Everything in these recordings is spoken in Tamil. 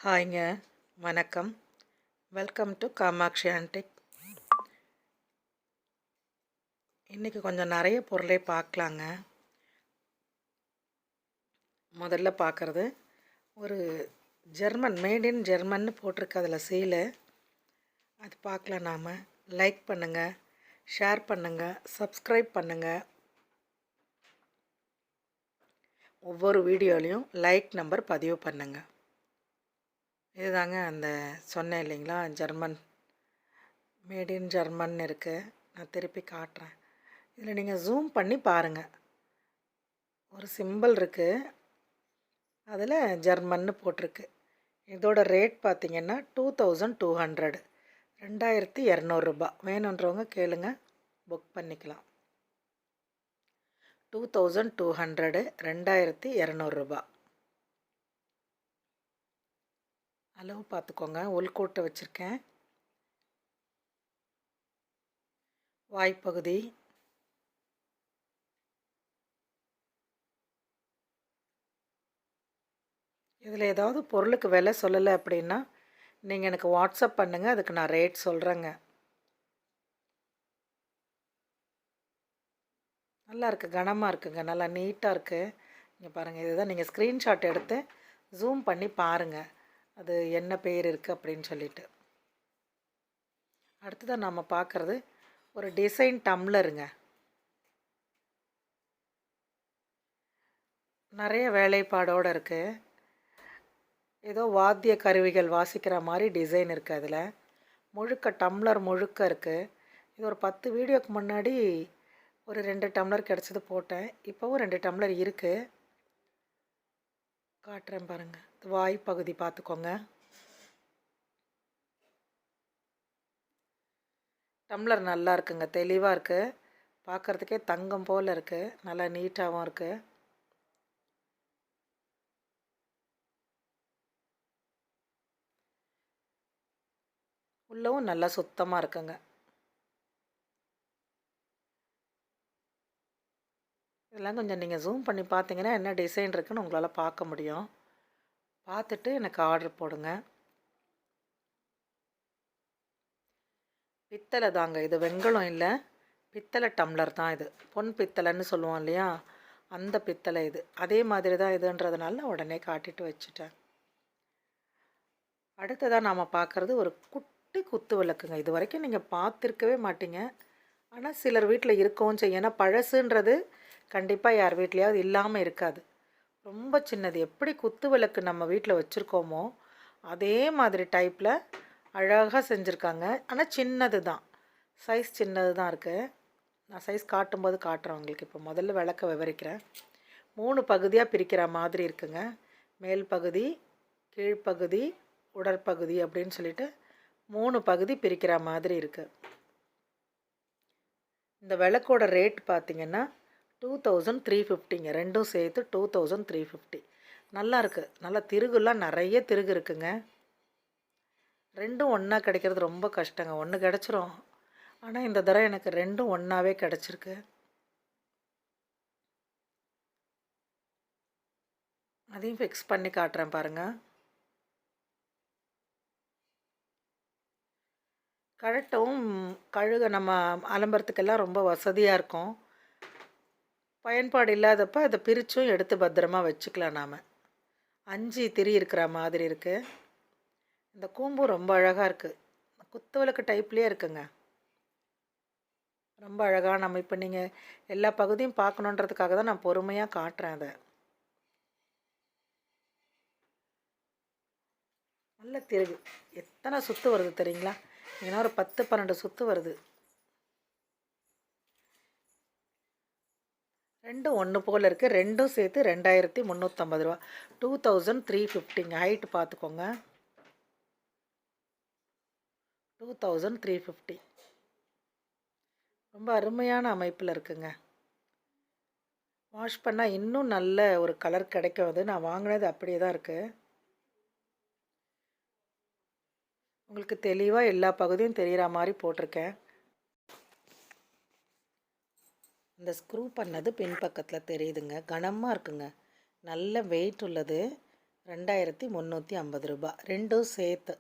ஹாய்ங்க, வணக்கம். Welcome to Kamakshi antique. இன்றைக்கி கொஞ்சம் நிறைய பொருளை பார்க்கலாங்க. முதல்ல பார்க்குறது ஒரு ஜெர்மன், மேட் இன் ஜெர்மன்னு போட்டிருக்கு அதில் சீலு. அது பார்க்கலாம். நாம் லைக் பண்ணுங்கள், ஷேர் பண்ணுங்கள், சப்ஸ்கிரைப் பண்ணுங்கள். ஒவ்வொரு வீடியோலையும் லைக் நம்பர் பதிவு பண்ணுங்கள். இதுதாங்க அந்த சொன்னேன் இல்லைங்களா, ஜெர்மன், மேட் இன் ஜெர்மன் இருக்குது. நான் திருப்பி காட்டுறேன். இதில் நீங்கள் ஜூம் பண்ணி பாருங்கள். ஒரு சிம்பிள் இருக்குது, அதில் ஜெர்மன்னு போட்டிருக்கு. இதோட ரேட் பார்த்திங்கன்னா 2200, 2200 வேணுன்றவங்க கேளுங்க, புக் பண்ணிக்கலாம். 2200, 2200. அளவு பார்த்துக்கோங்க. உள்கோட்டை வச்சுருக்கேன். வாய்ப்பகுதி, இதில் ஏதாவது பொருளுக்கு விலை சொல்லலை அப்படின்னா நீங்கள் எனக்கு வாட்ஸ்அப் பண்ணுங்கள், அதுக்கு நான் ரேட் சொல்கிறேங்க. நல்லா இருக்குது, கனமாக இருக்குங்க, நல்லா நீட்டாக இருக்குது. இங்கே பாருங்கள், இதுதான் நீங்கள் ஸ்க்ரீன்ஷாட் எடுத்து ஜூம் பண்ணி பாருங்கள், அது என்ன பேர் இருக்குது அப்படின்னு சொல்லிட்டு. அடுத்ததான் நாம் பார்க்குறது ஒரு டிசைன் டம்ளருங்க. நிறைய வேலைப்பாடோடு இருக்குது. ஏதோ வாத்திய கருவிகள் வாசிக்கிற மாதிரி டிசைன் இருக்குது. அதில் முழுக்க டம்ளர் முழுக்க இருக்குது. இது ஒரு 10 வீடியோக்கு முன்னாடி ஒரு 2 டம்ளர் கிடச்சது போட்டேன். இப்போவும் 2 டம்ளர் இருக்குது, காட்டுறேன் பாருங்கள். வாய் பகுதி பார்த்துக்கோங்க. டம்ளர் நல்லா இருக்குங்க, தெளிவாக இருக்குது, பார்க்குறதுக்கே தங்கம் போல் இருக்குது, நல்லா நீட்டாகவும் இருக்குது. உள்ளவும் நல்லா சுத்தமாக இருக்குங்க. இதெல்லாம் கொஞ்சம் நீங்கள் ஜூம் பண்ணி பார்த்தீங்கன்னா என்ன டிசைன் இருக்குதுன்னு உங்களால் பார்க்க முடியும். பார்த்துட்டு எனக்கு ஆர்டர் போடுங்க. பித்தளை தாங்க இது, வெண்கலம் இல்லை, பித்தளை டம்ளர் தான் இது. பொன் பித்தளைன்னு சொல்லுவோம் இல்லையா, அந்த பித்தளை இது. அதே மாதிரி தான் இதுன்றதுனால நான் உடனே காட்டிட்டு வச்சுட்டேன். அடுத்ததாக நாம் பார்க்குறது ஒரு குட்டி குத்து விளக்குங்க. இது வரைக்கும் நீங்கள் பார்த்துருக்கவே மாட்டீங்க, ஆனால் சிலர் வீட்டில் இருக்கவும் செய்யும். ஏன்னா பழசுன்றது கண்டிப்பாக யார் வீட்லையாவது இல்லாமல் இருக்காது. ரொம்ப சின்னது, எப்படி குத்து விளக்கு நம்ம வீட்டில் வச்சுருக்கோமோ அதே மாதிரி டைப்பில் அழகாக செஞ்சுருக்காங்க. ஆனால் சின்னது தான், சைஸ் சின்னது தான் இருக்குது. நான் சைஸ் காட்டும்போது காட்டுறேன் உங்களுக்கு. இப்போ முதல்ல விளக்க விவரிக்கிறேன். 3 பகுதியாக பிரிக்கிற மாதிரி இருக்குங்க. மேல் பகுதி, கீழ்ப்பகுதி, உடற்பகுதி அப்படின்னு சொல்லிட்டு 3 பகுதி பிரிக்கிற மாதிரி இருக்குது. இந்த விளக்கோட ரேட் பார்த்திங்கன்னா 2350ங்க. ரெண்டும் சேர்த்து 2350. நல்லா இருக்குது, நல்லா திருகுலாம் நிறைய திருகு இருக்குங்க. ரெண்டும் ஒன்றா கிடைக்கிறது ரொம்ப கஷ்டங்க. ஒன்று கிடச்சிரும், ஆனால் இந்த தடவை எனக்கு ரெண்டும் ஒன்றாவே கிடச்சிருக்கு. அதையும் ஃபிக்ஸ் பண்ணி காட்டுறேன் பாருங்கள். கழட்டவும் கழுக நம்ம அலம்புறதுக்கெல்லாம் ரொம்ப வசதியாக இருக்கும். பயன்பாடு இல்லாதப்போ அதை பிரித்தும் எடுத்து பத்திரமா வச்சுக்கலாம். நாம் 5 திரி இருக்கிற மாதிரி இருக்குது. இந்த கூம்பும் ரொம்ப அழகாக இருக்குது, குத்து விளக்கு டைப்லேயே இருக்குங்க. ரொம்ப அழகாக நம்ம இப்போ நீங்கள் எல்லா பகுதியும் பார்க்கணுன்றதுக்காக தான் நான் பொறுமையாக காட்டுறேன். அதை நல்ல திருகு, எத்தனை சுற்று வருது தெரியுங்களா? ஏன்னா ஒரு 10-12 சுற்று வருது. ரெண்டும் ஒன்று போல் இருக்குது. ரெண்டும் சேர்த்து 2350 ரூபா, 2350ங்க. ஹைட்டு பார்த்துக்கோங்க, 2350. ரொம்ப அருமையான அமைப்பில் இருக்குங்க. வாஷ் பண்ணால் இன்னும் நல்ல ஒரு கலர் கிடைக்கும். அது நான் வாங்கினது அப்படியே தான் இருக்குது. உங்களுக்கு தெளிவாக எல்லா பகுதியும் தெரிகிற மாதிரி போட்டிருக்கேன். இந்த ஸ்க்ரூ பண்ணது பின்பக்கத்தில் தெரியுதுங்க, கனமாக இருக்குங்க, நல்ல வெயிட் உள்ளது. ரூ. 2350. ரெண்டும் சேர்த்து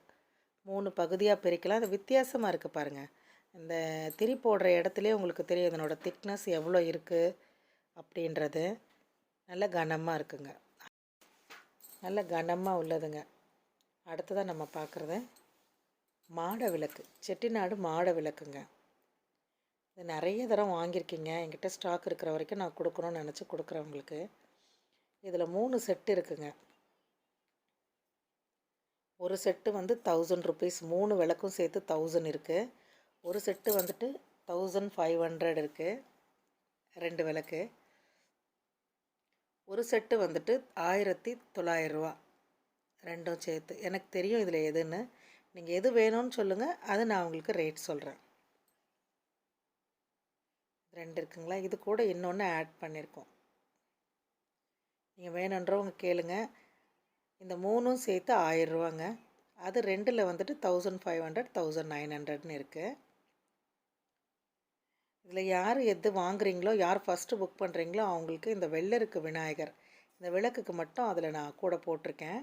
3 பகுதியாக பிரிக்கலாம். அது வித்தியாசமாக இருக்குது பாருங்கள். இந்த திரி போடுற இடத்துலே உங்களுக்கு தெரியும் இதனோட திக்னஸ் எவ்வளோ இருக்குது அப்படின்றது. நல்ல கனமாக இருக்குங்க, நல்ல கனமாக உள்ளதுங்க. அடுத்ததாக நம்ம பார்க்குறது மாட விளக்கு, செட்டிநாடு மாட விளக்குங்க. இது நிறைய தரம் வாங்கியிருக்கீங்க, என்கிட்ட ஸ்டாக் இருக்கிற வரைக்கும் நான் கொடுக்கணும்னு நினச்சி கொடுக்குறேன் உங்களுக்கு. இதில் 3 செட்டு இருக்குங்க. ஒரு செட்டு வந்து 1000 ருபீஸ், 3 விளக்கும் சேர்த்து 1000 இருக்குது. ஒரு செட்டு வந்துட்டு 1500 இருக்குது, 2 விளக்கு. ஒரு செட்டு வந்துட்டு 1900 ரூபா, ரெண்டும் சேர்த்து. எனக்கு தெரியும் இதில் எதுன்னு, நீங்கள் எது வேணும்னு சொல்லுங்கள், அது நான் உங்களுக்கு ரேட் சொல்கிறேன். 2 இருக்குங்களா, இது கூட இன்னொன்று ஆட் பண்ணியிருக்கோம். நீங்கள் வேணுன்றவங்க கேளுங்க. இந்த 3ம் சேர்த்து 1000 ரூபாங்க. அது 2ல் வந்துட்டு 1500, 1900ன்னு இருக்குது. இதில் யார் எது வாங்குறீங்களோ, யார் ஃபஸ்ட்டு புக் பண்ணுறீங்களோ அவங்களுக்கு இந்த வெள்ளருக்கு விநாயகர், இந்த விளக்குக்கு மட்டும் அதில் நான் கூட போட்டிருக்கேன்.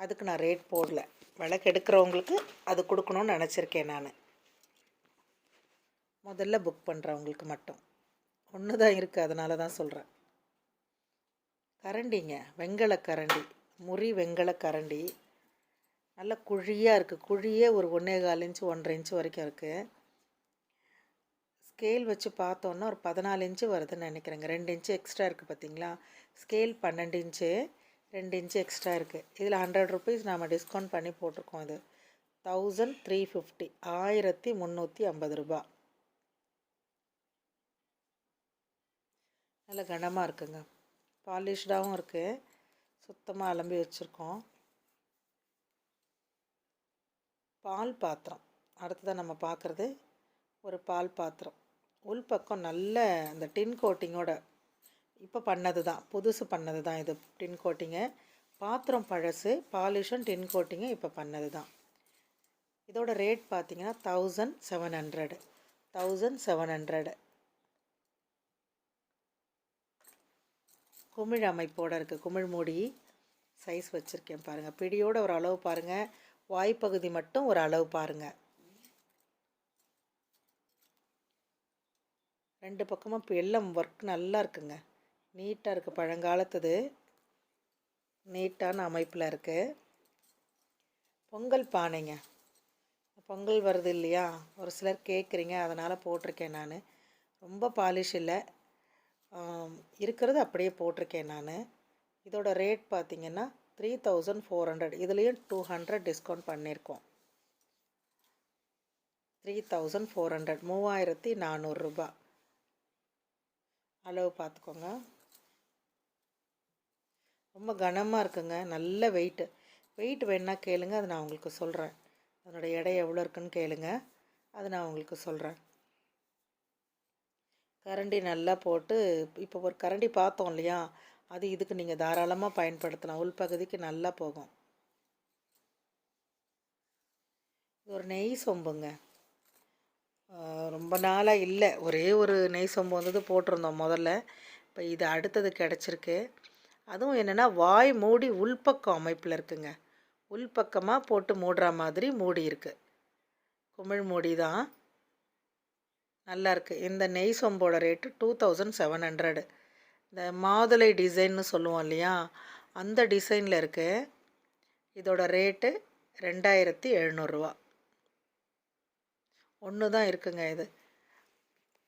அதுக்கு நான் ரேட் போடல, விளக்கு எடுக்கிறவங்களுக்கு அது கொடுக்கணும்னு நினச்சிருக்கேன் நான். முதல்ல புக் பண்ணுறவங்களுக்கு மட்டும் ஒன்று தான் இருக்குது, அதனால தான் சொல்கிறேன். கரண்டிங்க, வெங்கல கரண்டி, முறி வெங்கல கரண்டி. நல்ல குழியாக இருக்குது, குழியே ஒரு 1.25 இன்ச்சு 1.5 இன்ச்சு வரைக்கும் இருக்குது. ஸ்கேல் வச்சு பார்த்தோன்னா ஒரு 14 இன்ச்சு வருதுன்னு நினைக்கிறேங்க. 2 இன்ச்சு எக்ஸ்ட்ரா இருக்குது பார்த்தீங்களா. ஸ்கேல் 12 இன்ச்சு, 2 இன்ச்சு எக்ஸ்ட்ரா இருக்குது. இதில் 100 ருபீஸ் நாம் டிஸ்கவுண்ட் பண்ணி போட்டிருக்கோம். இது 1350, 1350 ரூபா. நல்ல கனமாக இருக்குங்க, பாலிஷ்டாகவும் இருக்குது, சுத்தமாக அலம்பி வச்சுருக்கோம். பால் பாத்திரம் அடுத்ததான் நம்ம பார்க்குறது. ஒரு பால் பாத்திரம், உள்பக்கம் நல்ல அந்த டின் கோட்டிங்கோட இப்போ பண்ணது தான், புதுசு பண்ணது தான் இது. டின் கோட்டிங்கு, பாத்திரம் பழசு, பாலிஷும் டின் கோட்டிங்கு இப்போ பண்ணது தான். இதோட ரேட் பார்த்திங்கன்னா 1700, 1700. குமிழ் அமைப்போடு இருக்குது, குமிழ் மூடி சைஸ் வச்சுருக்கேன் பாருங்கள். பிடியோட ஒரு அளவு பாருங்கள், வாய்ப்பகுதி மட்டும் ஒரு அளவு பாருங்கள். 2 பக்கமும் இப்போ எல்லாம் ஒர்க் நல்லா இருக்குங்க, நீட்டாக இருக்குது. பழங்காலத்துது நீட்டான அமைப்பில் இருக்குது. பொங்கல் பானைங்க, பொங்கல் வருது இல்லையா, ஒரு சிலர் கேட்குறீங்க, அதனால் போட்டிருக்கேன் நான். ரொம்ப பாலிஷ் இல்லை, இருக்கிறது அப்படியே போட்டிருக்கேன் நான். இதோட ரேட் பார்த்திங்கன்னா 3400. இதுலேயும் 200 டிஸ்கவுண்ட் பண்ணியிருக்கோம். 3400, 3400 ரூபா. அளவு பார்த்துக்கோங்க. ரொம்ப கனமாக இருக்குங்க, நல்ல வெயிட்டு. வெயிட் வேணுன்னா கேளுங்க, அது நான் உங்களுக்கு சொல்கிறேன். அதனோடய எடை எவ்வளோ இருக்குன்னு கேளுங்க, அது நான் உங்களுக்கு சொல்கிறேன். கரண்டி நல்லா போட்டு, இப்போ ஒரு கரண்டி பார்த்தோம் இல்லையா, அது இதுக்கு நீங்கள் தாராளமாக பயன்படுத்தலாம், உள்பகுதிக்கு நல்லா போகும். இது ஒரு நெய் சொம்புங்க, ரொம்ப நாளாக இல்லை, ஒரே ஒரு நெய் சொம்பு வந்தது போட்டிருந்தோம் முதல்ல. இப்போ இது அடுத்தது கிடச்சிருக்கு. அதுவும் என்னென்னா வாய் மூடி உள்பக்கம் அமைப்பில் இருக்குங்க, உள்பக்கமாக போட்டு மூடுற மாதிரி மூடி இருக்குது. குமிழ் மூடி தான், நல்லாயிருக்கு. இந்த நெய் சொம்போட ரேட்டு 2700. இந்த மாதுளை டிசைன்னு சொல்லுவோம் இல்லையா, அந்த டிசைனில் இருக்குது. இதோட ரேட்டு 2700 ரூபா. ஒன்று தான் இருக்குங்க. இது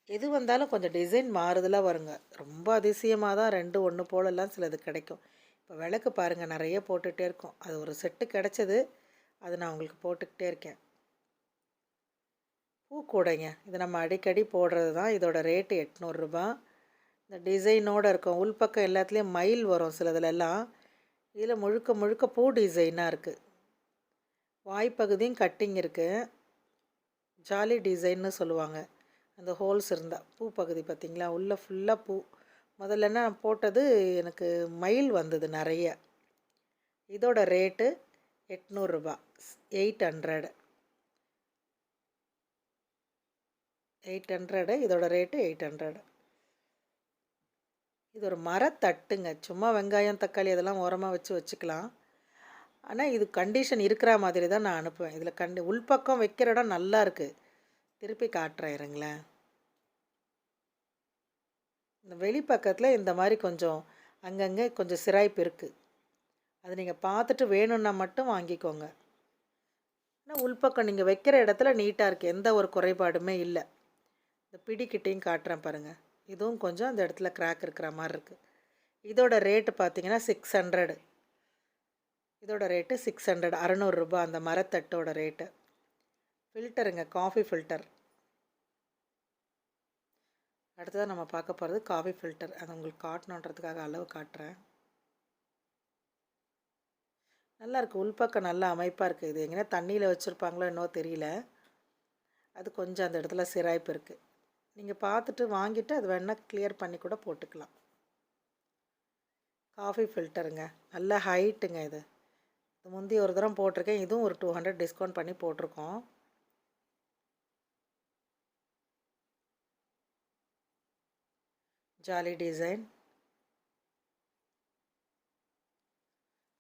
எது வந்தாலும் கொஞ்சம் டிசைன் மாறுதலாக வருங்க, ரொம்ப அதிசயமாக தான் 2 ஒன்று போலலாம் சிலது கிடைக்கும். இப்போ விளக்கு பாருங்கள், நிறைய போட்டுகிட்டே இருக்கோம். அது ஒரு செட்டு கிடச்சது, அது நான் உங்களுக்கு போட்டுக்கிட்டே இருக்கேன். பூக்கூடைங்க, இது நம்ம அடிக்கடி போடுறது தான். இதோட ரேட்டு 800 ரூபா. இந்த டிசைனோடு இருக்கும், உள்பக்கம் எல்லாத்துலேயும் மயில் வரும் சிலதுலெல்லாம். இதில் முழுக்க முழுக்க பூ டிசைனாக இருக்குது. வாய்ப்பகுதியும் கட்டிங் இருக்குது, ஜாலி டிசைன்னு சொல்லுவாங்க. அந்த ஹோல்ஸ் இருந்தால் பூ பகுதி பார்த்திங்களா, உள்ளே ஃபுல்லாக பூ. முதல்லன்னா நான் போட்டது எனக்கு மயில் வந்தது நிறைய. இதோட ரேட்டு 800 ரூபா, 800. இதோட ரேட்டு 800. இது ஒரு மரத்தட்டுங்க. சும்மா வெங்காயம், தக்காளி அதெல்லாம் ஓரமாக வச்சுக்கலாம். ஆனால் இது கண்டிஷன் இருக்கிற மாதிரி தான் நான் அனுப்புவேன். இதில் உள்பக்கம் வைக்கிற இடம் நல்லா இருக்குது. திருப்பி காட்டுறேன் இருங்களேன். இந்த வெளிப்பக்கத்தில் இந்த மாதிரி கொஞ்சம் அங்கங்கே கொஞ்சம் சிராய்ப்பு இருக்குது. அது நீங்கள் பார்த்துட்டு வேணும்னா மட்டும் வாங்கிக்கோங்க. ஆனால் உள்பக்கம் நீங்கள் வைக்கிற இடத்துல நீட்டாக இருக்குது. எந்த ஒரு குறைபாடுமே இல்லை. இந்த பிடிக்கிட்டையும் காட்டுறேன் பாருங்கள். இதுவும் கொஞ்சம் அந்த இடத்துல கிராக் இருக்கிற மாதிரி இருக்குது. இதோட ரேட்டு பார்த்தீங்கன்னா 600. இதோட ரேட்டு 600, 600 ரூபா அந்த மரத்தட்டோட ரேட்டு. ஃபில்டருங்க, காஃபி ஃபில்டர். அடுத்ததான் நம்ம பார்க்க போகிறது காஃபி ஃபில்டர். அதை உங்களுக்கு காட்டணுன்றதுக்காக அளவு காட்டுறேன். நல்லாயிருக்கு, உள்பக்கம் நல்ல அமைப்பாக இருக்குது. இது எங்கன்னா தண்ணியில் வச்சுருப்பாங்களோ என்னவோ தெரியல. அது கொஞ்சம் அந்த இடத்துல சிராய்ப்பு இருக்குது. நீங்கள் பார்த்துட்டு வாங்கிட்டு அது வேணால் கிளியர் பண்ணி கூட போட்டுக்கலாம். காஃபி ஃபில்டருங்க, நல்ல ஹைட்டுங்க. இது முந்தி ஒரு தரம் போட்டிருக்கேன். இதுவும் ஒரு 200 டிஸ்கவுண்ட் பண்ணி போட்டிருக்கோம். Jolly design.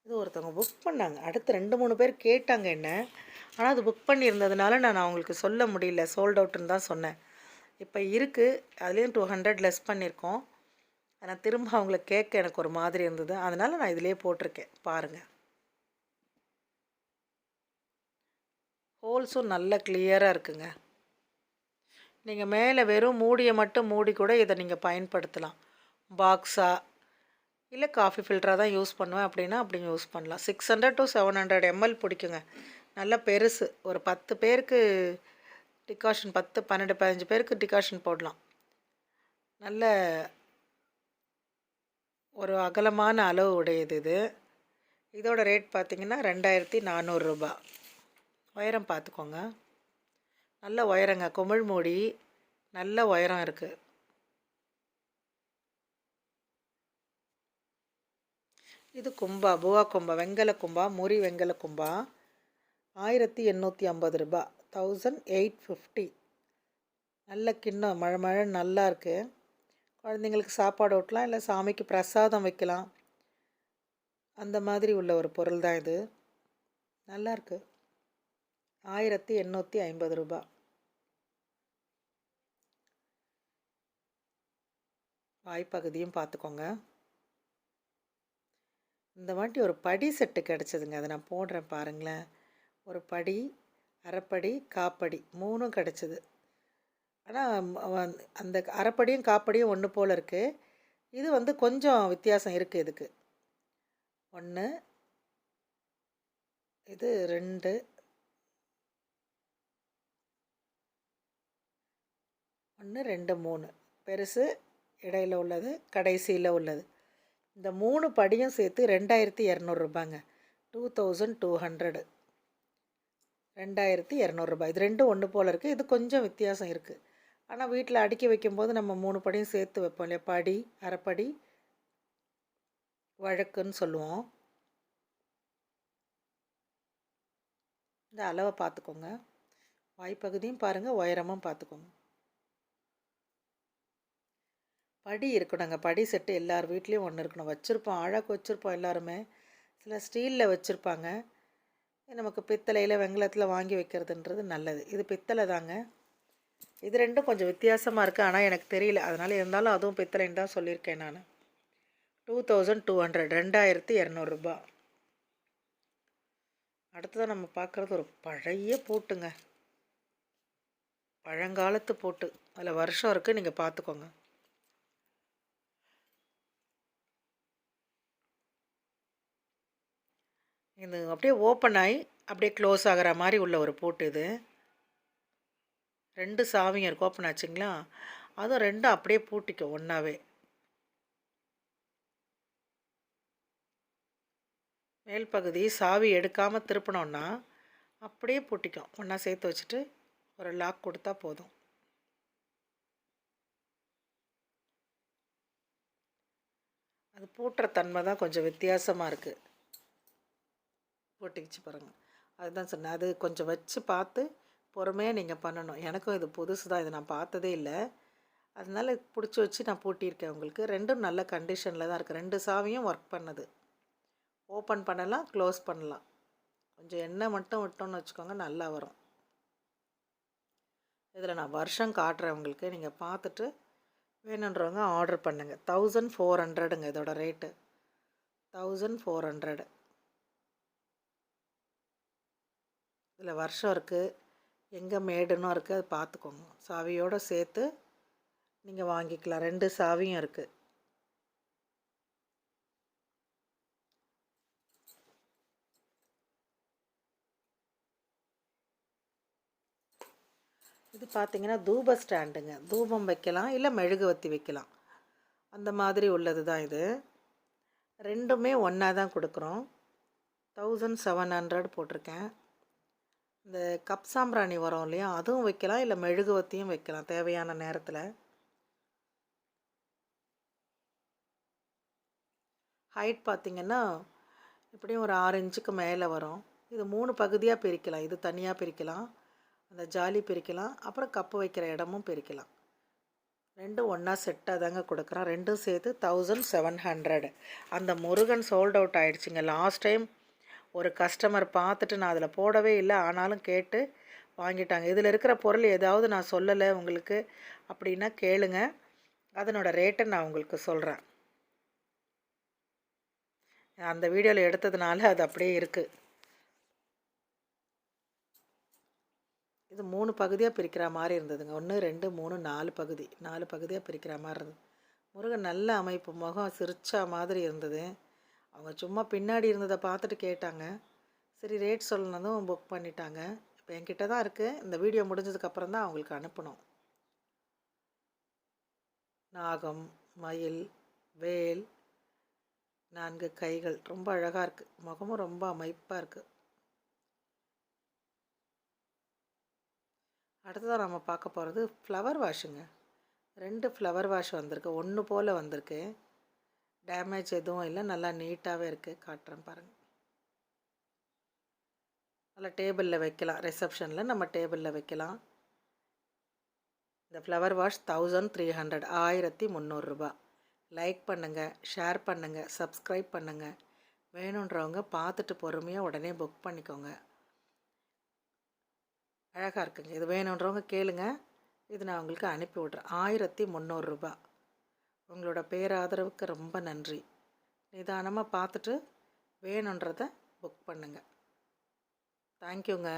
இது ஒருத்தவங்க புக் பண்ணாங்க. அடுத்து 2-3 பேர் கேட்டாங்க என்ன. ஆனால் அது புக் பண்ணியிருந்ததுனால நான் அவங்களுக்கு சொல்ல முடியல. சோல்ட் அவுட்டுன்னு தான் சொன்னேன். இப்போ இருக்குது, அதுலேயும் 200 லெஸ் பண்ணியிருக்கோம். ஆனால் திரும்ப அவங்கள கேட்க எனக்கு ஒரு மாதிரி இருந்தது. அதனால் நான் இதிலே போட்டிருக்கேன். பாருங்கள், ஹோல்ஸும் நல்ல கிளியராக இருக்குங்க. நீங்கள் மேலே வெறும் மூடியை மட்டும் மூடி கூட இதை நீங்கள் பயன்படுத்தலாம். பாக்ஸாக இல்லை காஃபி ஃபில்டராக தான் யூஸ் பண்ணுவேன் அப்படின்னா அப்படி யூஸ் பண்ணலாம். 600 to 700 ml பிடிக்குங்க. நல்லா பெருசு. ஒரு 10 பேருக்கு டிகாஷன், 10, 12, 15 பேருக்கு டிகாஷன் போடலாம். நல்ல ஒரு அகலமான அளவு உடையது இது. இதோட ரேட் பார்த்திங்கன்னா 2400 ரூபா. உயரம் பார்த்துக்கோங்க, நல்ல உயரங்க. குமிழ் மூடி நல்ல உயரம் இருக்குது. இது கும்பா, புவா கும்பா, வெங்கல கும்பா, முறி வெங்கல கும்பா. 1850 ரூபா, 1850. நல்ல கிண்ணம், மழை மழை நல்லா இருக்குது. குழந்தைங்களுக்கு சாப்பாடு ஊட்டலாம், இல்லை சாமிக்கு பிரசாதம் வைக்கலாம். அந்த மாதிரி உள்ள ஒரு பொருள் தான் இது. நல்லாயிருக்கு. 1850 ரூபா. வாய்ப்பகுதியும் பார்த்துக்கோங்க. இந்த வாட்டி ஒரு படி செட்டு கிடச்சிதுங்க. அதை நான் போடுறேன் பாருங்களேன். ஒரு படி, அரைப்படி, காப்படி 3ம் கிடச்சிது. ஆனால் அந்த அரைப்படியும் காப்படியும் ஒன்று போல் இருக்குது. இது கொஞ்சம் வித்தியாசம் இருக்குது. இதுக்கு 1, இது 2, 1, 2, 3 பெருசு, இடையில் உள்ளது, கடைசியில் உள்ளது. இந்த 3 படியும் சேர்த்து 2200 ரூபாங்க. 2200. 2200 ரூபாய். இது ரெண்டும் ஒன்று போல் இருக்குது. இது கொஞ்சம் வித்தியாசம் இருக்குது. ஆனால் வீட்டில் அடுக்கி வைக்கும்போது நம்ம 3 படியும் சேர்த்து வைப்போம் இல்லையா. படி, அரைப்படி, வழக்குன்னு சொல்லுவோம். இந்த அளவை பார்த்துக்கோங்க. வாய்ப்பகுதியும் பாருங்கள், உயரமும் பார்த்துக்கோங்க. படி இருக்கணுங்க. படி செட்டு எல்லார் வீட்லேயும் ஒன்று இருக்கணும். வச்சுருப்போம், அழகு வச்சுருப்போம் எல்லாருமே. சில ஸ்டீலில் வச்சுருப்பாங்க. நமக்கு பித்தளையில், வெங்கலத்தில் வாங்கி வைக்கிறதுன்றது நல்லது. இது பித்தளை தாங்க. இது ரெண்டும் கொஞ்சம் வித்தியாசமாக இருக்குது, ஆனால் எனக்கு தெரியல. அதனால் இருந்தாலும் அதுவும் பித்தளைன்னு தான் சொல்லியிருக்கேன் நான். 2200, 2200 ரூபா. அடுத்ததான் நம்ம பார்க்குறது ஒரு பழைய பூட்டுங்க. பழங்காலத்து பூட்டு. அதில் வருஷம் இருக்குது, நீங்கள் பார்த்துக்கோங்க. இது அப்படியே ஓப்பன் ஆகி அப்படியே க்ளோஸ் ஆகிற மாதிரி உள்ள ஒரு பூட்டு இது. 2 சாவிங்க இருக்குது. ஓப்பன் ஆச்சுங்களா, அதுவும் 2 அப்படியே பூட்டிக்கும் ஒன்றாவே. மேல் பகுதி சாவி எடுக்காமல் திருப்பினோன்னா அப்படியே பூட்டிக்கும். ஒன்றா சேர்த்து வச்சுட்டு ஒரு லாக் கொடுத்தா போதும். அது பூட்டுற தன்மை தான் கொஞ்சம் வித்தியாசமாக இருக்குது. பூட்டிக்கிச்சு பாருங்கள். அதுதான் சொன்னேன், அது கொஞ்சம் வச்சு பார்த்து பொறுமையாக நீங்கள் பண்ணணும். எனக்கும் இது புதுசு தான், இது நான் பார்த்ததே இல்லை. அதனால் பிடிச்சி வச்சு நான் பூட்டியிருக்கேன் உங்களுக்கு. ரெண்டும் நல்ல கண்டிஷனில் தான் இருக்குது. 2 சாவியும் ஒர்க் பண்ணுது. ஓப்பன் பண்ணலாம், க்ளோஸ் பண்ணலாம். கொஞ்சம் எண்ணெய் மட்டும் விட்டோன்னு வச்சுக்கோங்க, நல்லா வரும். இதில் நான் வருஷம் காட்டுறேன் உங்களுக்கு. நீங்கள் பார்த்துட்டு வேணுன்றவங்க ஆர்டர் பண்ணுங்கள். 1400ங்க இதோட ரேட்டு. 1400. இதில் வருஷம் இருக்குது, எங்கே மேடுன்னு இருக்குது, அது பார்த்துக்கோங்க. சாவியோடு சேர்த்து நீங்கள் வாங்கிக்கலாம். 2 சாவியும் இருக்குது. இது பார்த்தீங்கன்னா தூப ஸ்டாண்டுங்க. தூபம் வைக்கலாம், இல்லை மெழுகுவத்தி வைக்கலாம், அந்த மாதிரி உள்ளது தான் இது. ரெண்டுமே ஒன்றா தான் கொடுக்குறோம். 1700 போட்டிருக்கேன். இந்த கப் சாம்பிராணி வரும் இல்லையா, அதுவும் வைக்கலாம், இல்லை மெழுகுவத்தியும் வைக்கலாம் தேவையான நேரத்தில். ஹைட் பார்த்திங்கன்னா இப்படியும் ஒரு 6 இன்ச்சுக்கு மேலே வரும். இது 3 பகுதியாக பிரிக்கலாம். இது தனியாக பிரிக்கலாம், அந்த ஜாலி பிரிக்கலாம், அப்புறம் கப்பு வைக்கிற இடமும் பிரிக்கலாம். ரெண்டும் ஒன்றா செட்டாக தாங்க கொடுக்குறோம். ரெண்டும் சேர்த்து 1700. அந்த முருகன் சோல்ட் அவுட் ஆகிடுச்சிங்க. லாஸ்ட் டைம் ஒரு கஸ்டமர் பார்த்துட்டு நான் அதில் போடவே இல்லை, ஆனாலும் கேட்டு வாங்கிட்டாங்க. இதில் இருக்கிற பொருள் ஏதாவது நான் சொல்லலை உங்களுக்கு அப்படின்னா கேளுங்க, அதனோட ரேட்டை நான் உங்களுக்கு சொல்கிறேன். அந்த வீடியோவில் எடுத்ததுனால அது அப்படியே இருக்குது. இது 3 பகுதியாக பிரிக்கிற மாதிரி இருந்ததுங்க. 1 2 3 4 பகுதி, 4 பகுதியாக பிரிக்கிற மாதிரி இருந்தது. முருகன் நல்ல அமைப்பு, முகம் சிரிச்சா மாதிரி இருந்தது. அவங்க சும்மா பின்னாடி இருந்ததை பார்த்துட்டு கேட்டாங்க. சரி ரேட் சொல்லணுதும் புக் பண்ணிட்டாங்க. இப்போ என்கிட்ட தான் இருக்குது. இந்த வீடியோ முடிஞ்சதுக்கப்புறம் தான் அவங்களுக்கு அனுப்பணும். நாகம், மயில், வேல், 4 கைகள், ரொம்ப அழகாக இருக்குது. முகமும் ரொம்ப அமைப்பாக இருக்குது. அடுத்ததான் நம்ம பார்க்க போகிறது ஃப்ளவர் வாஷுங்க. 2 ஃப்ளவர் வாஷ் வந்திருக்கு. ஒன்று போல் வந்திருக்கு. டேமேஜ் எதுவும் இல்லை, நல்லா நீட்டாகவே இருக்குது. காட்டுறேன் பாருங்கள். நல்லா டேபிளில் வைக்கலாம், ரிசப்ஷனில் நம்ம டேபிளில் வைக்கலாம். இந்த ஃப்ளவர் வாஷ் 1300, 1300 ரூபா. லைக் பண்ணுங்கள், ஷேர் பண்ணுங்கள், சப்ஸ்கிரைப் பண்ணுங்கள். வேணுன்றவங்க பார்த்துட்டு பொறுமையாக உடனே புக் பண்ணிக்கோங்க. அழகாக இருக்குங்க. இது வேணுன்றவங்க கேளுங்க, இது நான் உங்களுக்கு அனுப்பி விட்றேன். 1300 ரூபா. உங்களோட பேராதரவுக்கு ரொம்ப நன்றி. நிதானமாக பார்த்துட்டு வேணுன்றதை புக் பண்ணுங்கள். தேங்க்யூங்க.